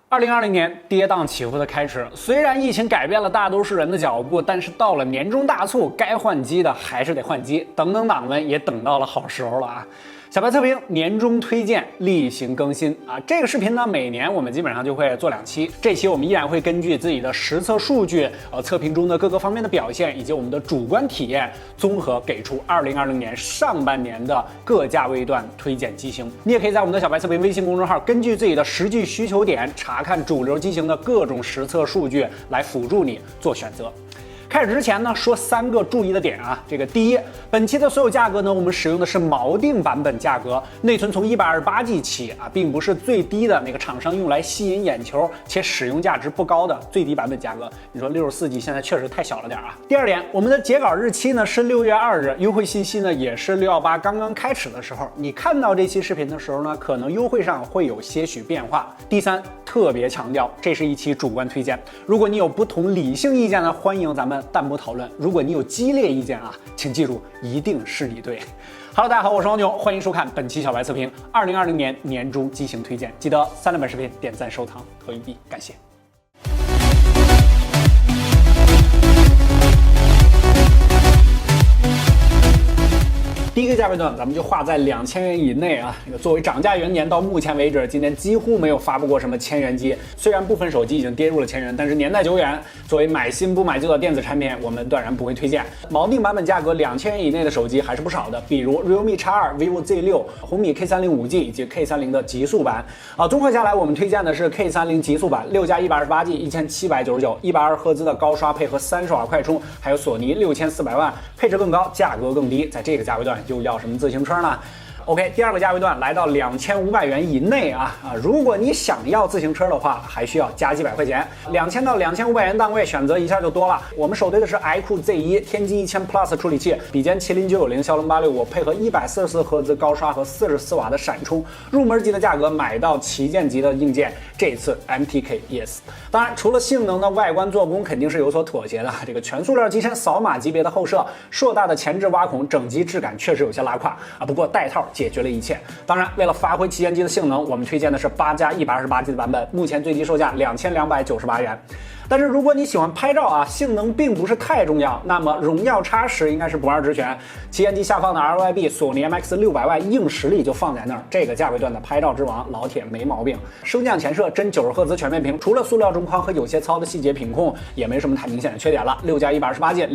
2020年跌宕起伏的开始，虽然疫情改变了大多数人的脚步，但是到了年终大促，该换机的还是得换机。等等党们也等到了好时候了啊！小白测评年终推荐例行更新啊！这个视频呢，每年我们基本上就会做2期。这期我们依然会根据自己的实测数据、测评中的各个方面的表现，以及我们的主观体验，综合给出2020年上半年的各价位段推荐机型。你也可以在我们的小白测评微信公众号，根据自己的实际需求点，查看主流机型的各种实测数据，来辅助你做选择。开始之前呢，说3个注意的点啊。这个第一，本期的所有价格呢，我们使用的是锚定版本价格，内存从128G 起啊，并不是最低的那个厂商用来吸引眼球且使用价值不高的最低版本价格。你说64G 现在确实太小了点啊。第二点，我们的截稿日期呢是6月2日，优惠信息呢也是618刚刚开始的时候。你看到这期视频的时候呢，可能优惠上会有些许变化。第三，特别强调，这是一期主观推荐，如果你有不同理性意见呢，欢迎咱们弹幕讨论。如果你有激烈意见啊，请记住，一定是你对。Hello， 大家好，我是王牛，欢迎收看本期小白测评2020年年终机型推荐。记得3连本视频点赞收藏投硬币，感谢。第一个价位段，咱们就画在2000元以内啊。这个作为涨价元年，到目前为止，今年几乎没有发布过什么1000元机。虽然部分手机已经跌入了1000元，但是年代久远，作为买新不买旧的电子产品，我们断然不会推荐。锚定版本价格2000元以内的手机还是不少的，比如 realme X2、vivo Z6、红米 K30 5G 以及 K30 的极速版啊。综合下来，我们推荐的是 K30 极速版6+128G 1799 120赫兹的高刷配合30瓦快充，还有索尼6400万，配置更高，价格更低，在这个价位段又要什么自行车呢？OK， 第二个价位段来到2500元以内啊！如果你想要自行车的话，还需要加几百块钱，2000到2500元档位选择一下就多了。我们首推的是 iQOO Z1 天玑1000 Plus 处理器，比肩麒麟990骁龙865，配合144赫兹高刷和44瓦的闪充，入门级的价格买到旗舰级的硬件。这次 MTK Yes， 当然除了性能的外观做工肯定是有所妥协的。这个全塑料机身扫码级别的后摄，硕大的前置挖孔，整机质感确实有些拉胯啊。不过带套解决了一切。当然，为了发挥旗舰机的性能，我们推荐的是8+128G 的版本，目前最低售价2298元。但是如果你喜欢拍照啊，性能并不是太重要，那么荣耀 X10应该是不二之选。旗舰机下方的 RYB 索尼 MX600万硬实力就放在那儿，这个价位段的拍照之王，老铁没毛病。升降前摄真90赫兹全面屏，除了塑料中框和有些糙的细节品控，也没什么太明显的缺点了。6+128G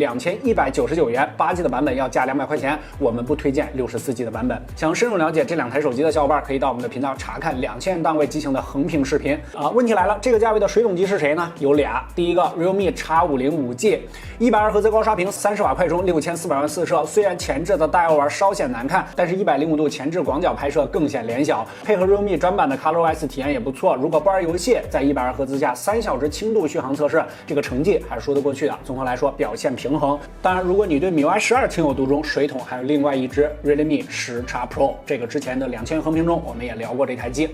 2199元，8G 的版本要加200块钱，我们不推荐64G 的版本。想深入了解这2台手机的小伙伴，可以到我们的频道查看2000元档位机型的横屏视频啊。问题来了，这个价位的水桶机是谁呢？有俩。第一个 realme X50 5G 120赫兹高刷屏，30瓦快充，6400万四摄。虽然前置的大摇玩稍显难看，但是105度前置广角拍摄更显脸小，配合 realme 专版的 ColorOS 体验也不错。如果不玩游戏，在120赫兹下3小时轻度续航测试，这个成绩还是说得过去的。综合来说，表现平衡。当然，如果你对 MIUI 12情有独钟，水桶还有另外一支 Realme 10X Pro， 这个之前的2000元横屏中我们也聊过这台机。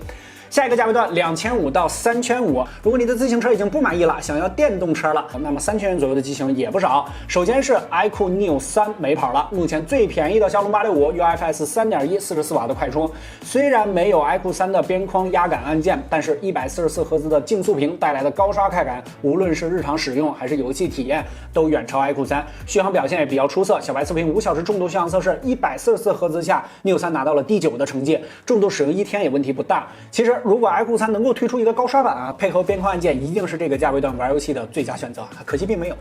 下一个价位段2500到3500，如果你的自行车已经不满意了，想要电动车了，那么3000元左右的机型也不少。首先是 iQOO Neo 3没跑了，目前最便宜的骁龙865 UFS 3.1 44瓦的快充，虽然没有 iQOO 3的边框压感按键，但是144赫兹的竞速屏带来的高刷快感，无论是日常使用还是游戏体验，都远超 iQOO 3，续航表现也比较出色。小白测评5小时重度续航测试，144赫兹下 Neo 3拿到了第9的成绩，重度使用1天也问题不大。其实如果 iQOO 3能够推出一个高刷版啊，配合边框按键，一定是这个价位段玩游戏的最佳选择。可惜并没有。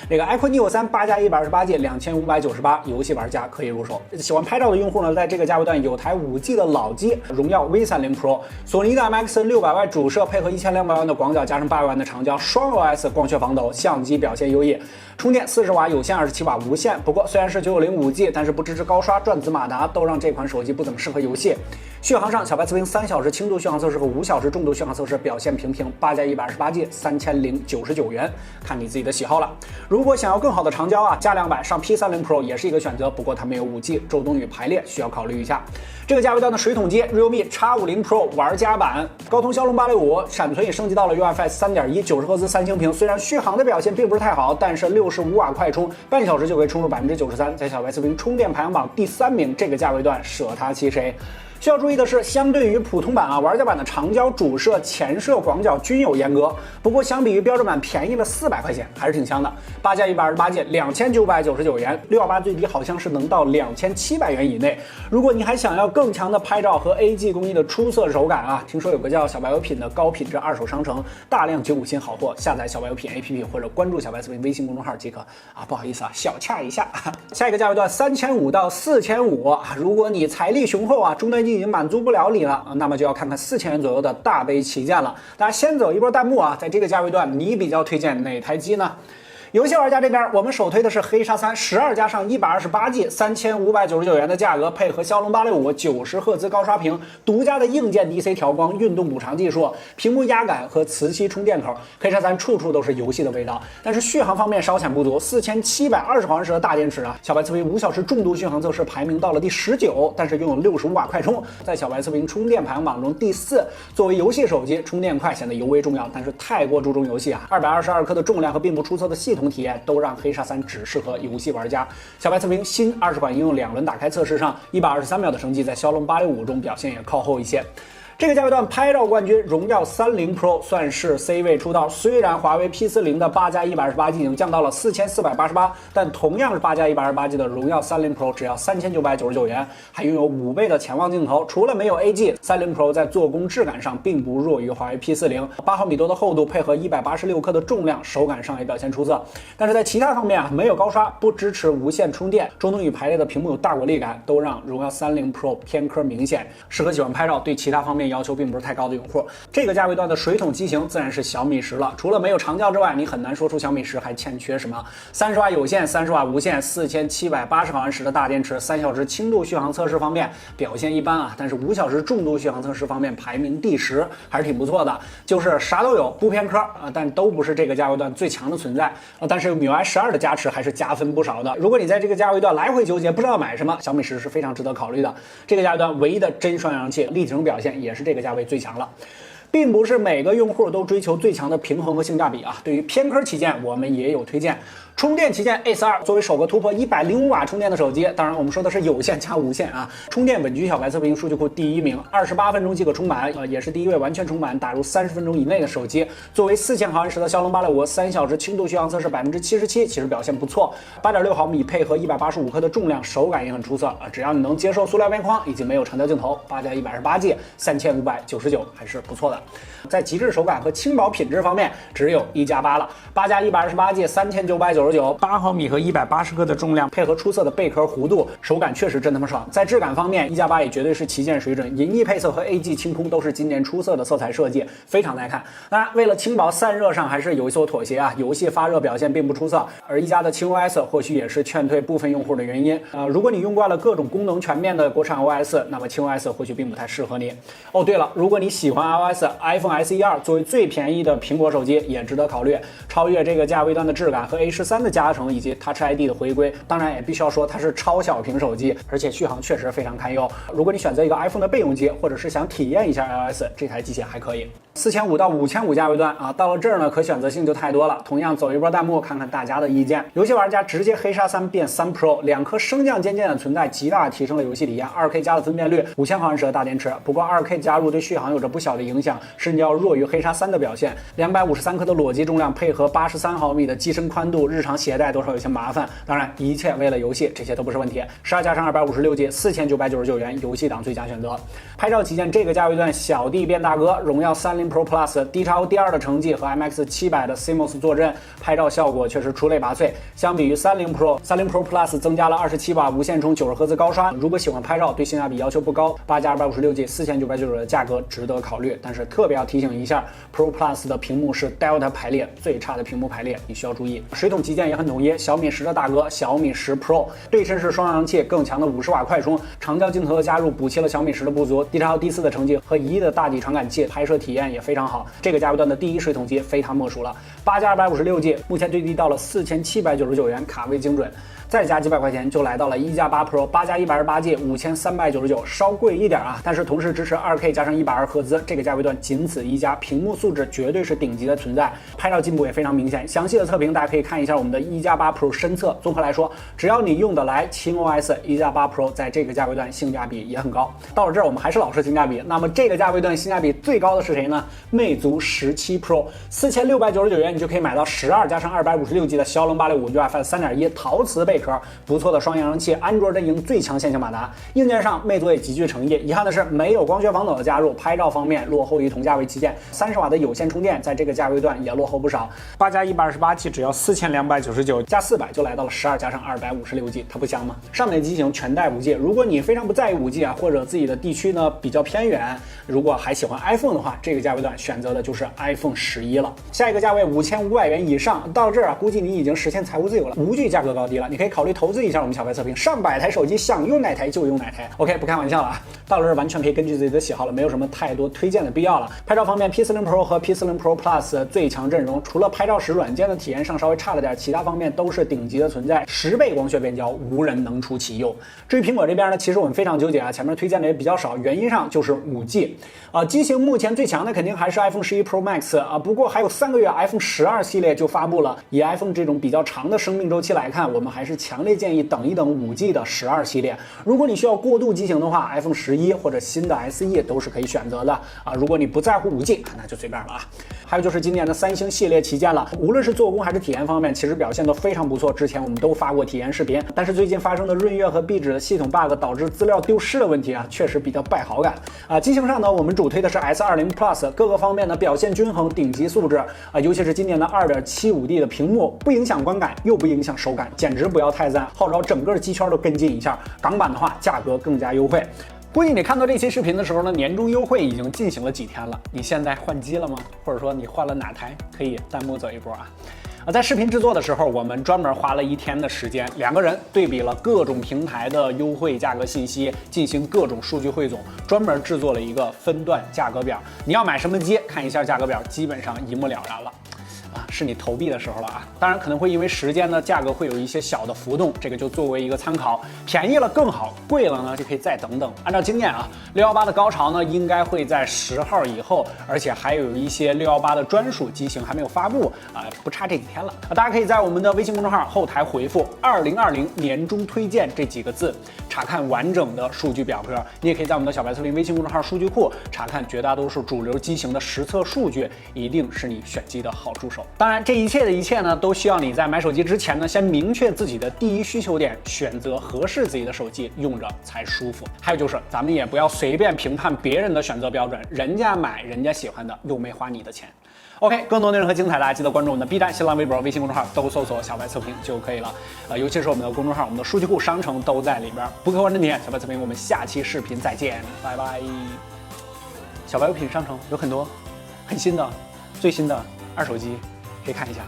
这个 iQOO Neo 3 8+128G 2598，游戏玩家可以入手。喜欢拍照的用户呢，在这个价位段有台5G 的老机，荣耀 V30 Pro， 索尼的 MX600万主摄配合1200万的广角加上800万的长焦，双 OS 光学防抖，相机表现优异。充电40瓦有线，27瓦无线。不过虽然是990 5G， 但是不支持高刷、转子马达，都让这款手机不怎么适合游戏。续航上，小白测评3小时轻度续航测试和5小时重度续航测试表现平平，8+128G 3099元，看你自己的喜好了。如果想要更好的长焦啊，加200上 P30 Pro 也是一个选择，不过它没有5G， 周冬雨排列需要考虑一下。这个价位段的水桶机 realme X50 Pro 玩家版，高通骁龙865，闪存也升级到了 UFS 3.1 90赫兹三星屏，虽然续航的表现并不是太好，但是65瓦快充，半小时就可以充入93%，在小白测评充电排行榜第3名，这个价位段舍它其谁？需要注意的是，相对于普通版啊，玩家版的长焦、主摄、前摄、广角均有阉割，不过相比于标准版便宜了400块钱，还是挺香的。8+128G2999元，618最低好像是能到2700元以内。如果你还想要更强的拍照和 AG 工艺的出色手感啊，听说有个叫小白有品的高品质二手商城，大量95新好货，下载小白有品 APP 或者关注小白测评微信公众号即可啊。不好意思啊，小洽一下。下一个价位段3500到4500，如果你财力雄厚啊，终端机已经满足不了你了，那么就要看看4000元左右的大杯旗舰了。大家先走一波弹幕啊，在这个价位段你比较推荐哪台机呢？游戏玩家这边，我们首推的是黑鲨3 12+128G 3599元的价格，配合骁龙865 90赫兹高刷屏，独家的硬件 DC 调光、运动补偿技术，屏幕压感和磁吸充电口。黑鲨3处处都是游戏的味道，但是续航方面稍显不足，4720毫安时的大电池啊，小白测评5小时重度续航测试排名到了第19，但是拥有65瓦快充，在小白测评充电排行榜中第4。作为游戏手机，充电快显得尤为重要，但是太过注重游戏啊，222克的重量和并不出色的系统体验都让黑鲨3只适合游戏玩家。小白测评新20款应用2轮打开测试上，123秒的成绩在骁龙865中表现也靠后一些。这个价位段拍照冠军荣耀30 Pro 算是 C 位出道，虽然华为 P40 的8+128G 已经降到了4488，但同样是8+128G 的荣耀30 Pro 只要3999元，还拥有5倍的潜望镜头。除了没有 AG，30 Pro 在做工质感上并不弱于华为 P40，8毫米多的厚度配合186克的重量，手感上也表现出色。但是在其他方面啊，没有高刷，不支持无线充电，中等与排列的屏幕有大果粒感，都让荣耀30 Pro 偏科明显，适合喜欢拍照对其他方面要求并不是太高的用户。这个价位段的水桶机型自然是小米10了，除了没有长焦之外，你很难说出小米10还欠缺什么。30瓦有线、30瓦无线、4780毫安时的大电池，3小时轻度续航测试方面表现一般啊，但是5小时重度续航测试方面排名第10，还是挺不错的。就是啥都有，不偏科啊，但都不是这个价位段最强的存在但是MIUI 12的加持还是加分不少的。如果你在这个价位段来回纠结不知道买什么，小米10是非常值得考虑的。这个价位段唯一的真双扬器，立体声表现也是这个价位最强了。并不是每个用户都追求最强的平衡和性价比啊，对于偏科旗舰我们也有推荐。充电旗舰 Ace 2作为首个突破105瓦充电的手机，当然我们说的是有线加无线啊，充电稳居小白测评数据库第1名，28分钟即可充满，也是第一位完全充满打入30分钟以内的手机。作为4000毫安时的骁龙865 3小时轻度续航测试77%，其实表现不错。8.6毫米配合185克的重量，手感也很出色啊，只要你能接受塑料边框以及没有长焦镜头，8+128G 3599还是不错的。在极致手感和轻薄品质方面，只有1+8了，8+128G 3999，8毫米和180克的重量，配合出色的贝壳弧度，手感确实真他妈爽。在质感方面，1+8也绝对是旗舰水准，银翼配色和 AG 清空都是今年出色的色彩设计，非常耐看。当然，为了轻薄散热上还是有所妥协啊，游戏发热表现并不出色，而一加的轻 OS 或许也是劝退部分用户的原因。如果你用惯了各种功能全面的国产 OS， 那么轻 OS 或许并不太适合你。哦，对了，如果你喜欢 iOS，iPhone SE 2作为最便宜的苹果手机也值得考虑，超越这个价位段的质感和 A13的加成以及 Touch ID 的回归。当然也必须要说它是超小屏手机，而且续航确实非常堪忧。如果你选择一个 iPhone 的备用机，或者是想体验一下 iOS， 这台机器还可以。4500到5500价位段啊，到了这儿呢，可选择性就太多了。同样走一波弹幕，看看大家的意见。游戏玩家直接黑鲨3变3 Pro， 2颗升降肩键的存在，极大提升了游戏体验。2K 加的分辨率，5000毫安时的大电池。不过 2K 加入对续航有着不小的影响，甚至要弱于黑鲨3的表现。253克的裸机重量配合83毫米的机身宽度，日常携带多少有些麻烦。当然，一切为了游戏，这些都不是问题。12+256G 4999元，游戏党最佳选择。拍照旗舰这个价位段，小弟变大哥，荣耀30 Pro Plus DXO D2的成绩和 MX700的 CMOS 坐镇，拍照效果确实出类拔萃。相比于30 Pro Plus 增加了27瓦无线充90赫兹高刷。如果喜欢拍照，对性价比要求不高，8+256G 4999的价格值得考虑。但是特别要提醒一下 ，Pro Plus 的屏幕是 Delta 排列，最差的屏幕排列，你需要注意。水桶旗舰也很统一，小米10的大哥小米10 Pro， 对称式双扬器，更强的50瓦快充，长焦镜头的加入补齐了小米10的不足。DXO D4的成绩和1亿的大底传感器，拍摄体验也非常好。这个价位段的第一水桶机非它莫属了，8+256G， 目前最低到了4799元，卡位精准。再加几百块钱就来到了1+8 Pro 8+128G 5399，稍贵一点啊，但是同时支持 2K 加上120赫兹，这个价位段仅此一家，屏幕素质绝对是顶级的存在，拍照进步也非常明显。详细的测评大家可以看一下我们的1+8 Pro 深测。综合来说，只要你用得来轻 OS 1+8 Pro 在这个价位段性价比也很高。到了这儿我们还是老式性价比，那么这个价位段性价比最高的是谁呢？魅族17 Pro 4699元你就可以买到12加上256G 的骁龙865 UFS 3.1陶瓷贝壳，不错的双扬声器，安卓阵营最强线性马达。硬件上魅族也极具诚意，遗憾的是没有光学防抖的加入，拍照方面落后于同价位旗舰，30瓦的有线充电在这个价位段也落后不少。8+128G 只要4299，加400就来到了12加上256G，它不香吗？上面的机型全带5G，如果你非常不在意5G 啊，或者自己的地区呢比较偏远，如果还喜欢 iPhone 的话，这个价位段选择的就是 iPhone 11了。下一个价位5500元以上，到这儿啊，估计你已经实现财务自由了，无惧价格高低了，你可以考虑投资一下我们小白测评，上百台手机想用哪台就用哪台。OK， 不开玩笑了啊，到了这儿完全可以根据自己的喜好了，没有什么太多推荐的必要了。拍照方面 ，P40 Pro 和 P40 Pro Plus 最强阵容，除了拍照时软件的体验上稍微差了点，其他方面都是顶级的存在，10倍光学变焦，无人能出其右。至于苹果这边呢，其实我们非常纠结啊，前面推荐的也比较少，原因上就是 5G 机型目前最强的肯定还是 iPhone 11 Pro Max 啊，不过还有3个月 iPhone 12系列就发布了，以 iPhone 这种比较长的生命周期来看，我们还是强烈建议等一等 5G 的12系列。如果你需要过渡机型的话 ，iPhone 11或者新的 SE 都是可以选择的啊。如果你不在乎5G，那就随便了啊。还有就是今年的三星系列旗舰了，无论是做工还是体验方面，其实表现都非常不错。之前我们都发过体验视频，但是最近发生的润月和壁纸的系统 bug 导致资料丢失的问题啊，确实比较败好感啊。机型上呢，我们主推的是 S20 Plus， 各个方面呢表现均衡，顶级素质啊，尤其是今年的 2.75D 的屏幕，不影响观感，又不影响手感，简直不要太赞，号召整个机圈都跟进一下。港版的话，价格更加优惠。估计你看到这期视频的时候呢，年终优惠已经进行了几天了。你现在换机了吗？或者说你换了哪台？可以弹幕走一波啊！在视频制作的时候，我们专门花了1天的时间，2个人对比了各种平台的优惠价格信息，进行各种数据汇总，专门制作了一个分段价格表。你要买什么机，看一下价格表，基本上一目了然了。是你投币的时候了啊！当然可能会因为时间呢，价格会有一些小的浮动，这个就作为一个参考。便宜了更好，贵了呢就可以再等等。按照经验啊，618的高潮呢应该会在10号以后，而且还有一些618的专属机型还没有发布啊，不差这几天了。大家可以在我们的微信公众号后台回复2020年终推荐这几个字，查看完整的数据表格。你也可以在我们的小白测评微信公众号数据库查看绝大多数主流机型的实测数据，一定是你选机的好助手。当然，这一切的一切呢，都需要你在买手机之前呢，先明确自己的第一需求点，选择合适自己的手机，用着才舒服。还有就是，咱们也不要随便评判别人的选择标准，人家买人家喜欢的，又没花你的钱。OK， 更多内容和精彩，大家记得关注我们的 B 站、新浪微博、微信公众号，都搜索“小白测评”就可以了。尤其是我们的公众号，我们的数据库、商城都在里边。不客观的你，小白测评，我们下期视频再见，拜拜。小白物品商城有很多很新的、最新的二手机。可以看一下。